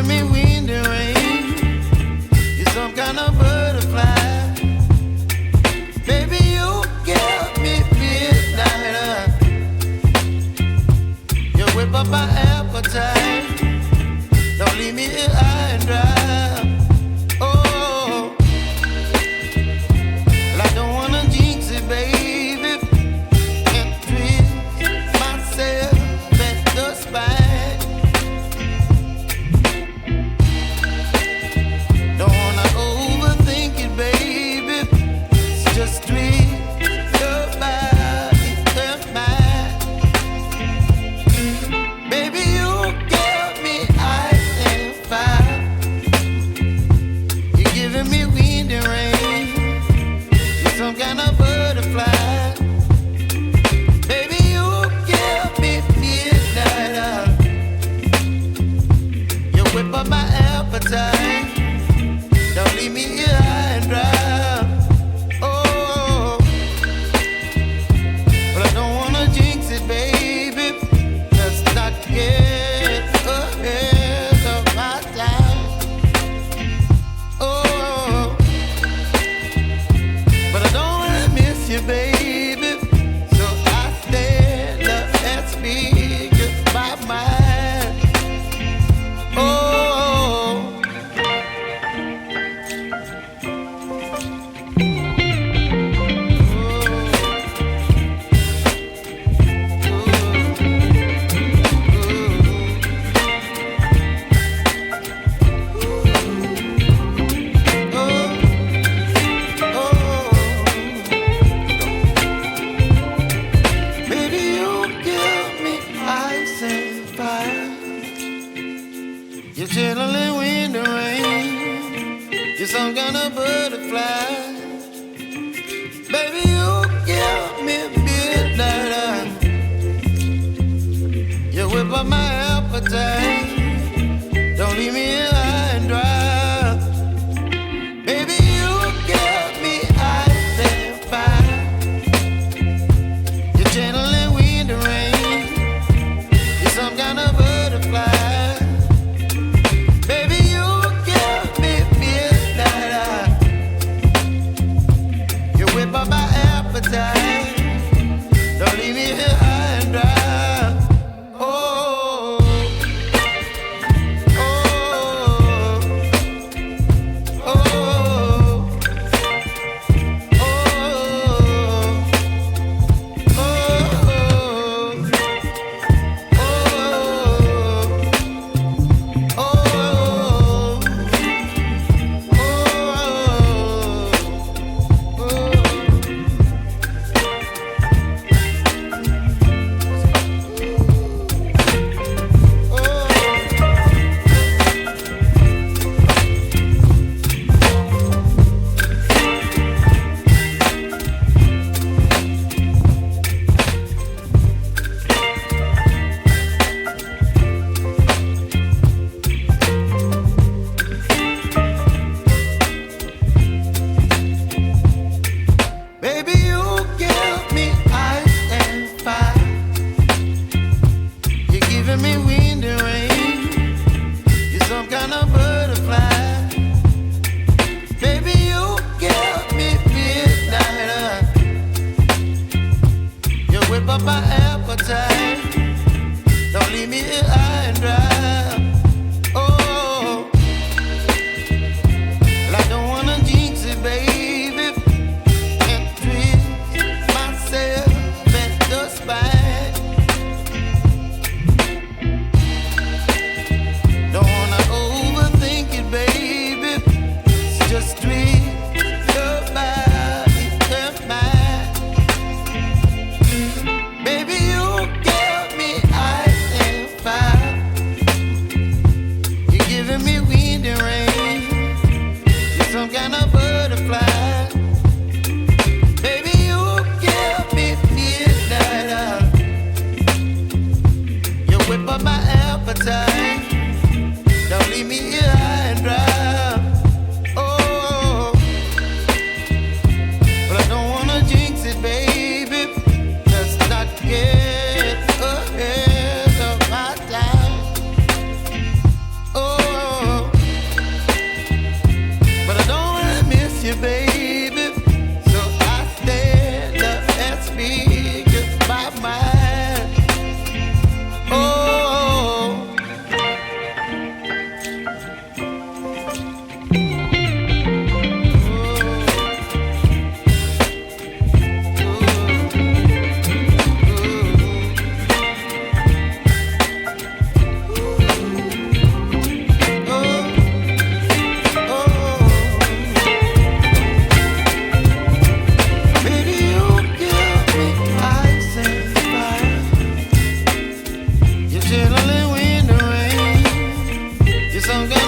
giving me wind and rain. You're some kind of butterfly. Baby, you give me midnight. You whip up my appetite. Don't leave me here high and dry. Oh, well, I don't wanna jinx it, baby, and twist myself at the spine. Don't wanna overthink it, baby. It's just twist your body and mine. Baby, you give me ice and fire. You're giving me wind and rain. You're some kind of butterfly. Baby, you give me midnight. You whip up my appetite. Don't leave me here high and dry. Oh, but I don't wanna jinx it, baby. Let's not get ahead of my time. Oh, but I don't wanna miss you, baby. So I stand up and speak my mind. Oh. Baby, you give me ice and fire. You're chilling wind and rain. You're some kind of butterfly. Baby, you give me midnight. You whip up my appetite. Don't leave me here high and dry. Baby, you give me ice and fire. You're channeling wind and rain. You're some kind of butterfly. Baby, you give me midnight. You whip up my appetite. Don't leave me here high and dry. Oh. some kind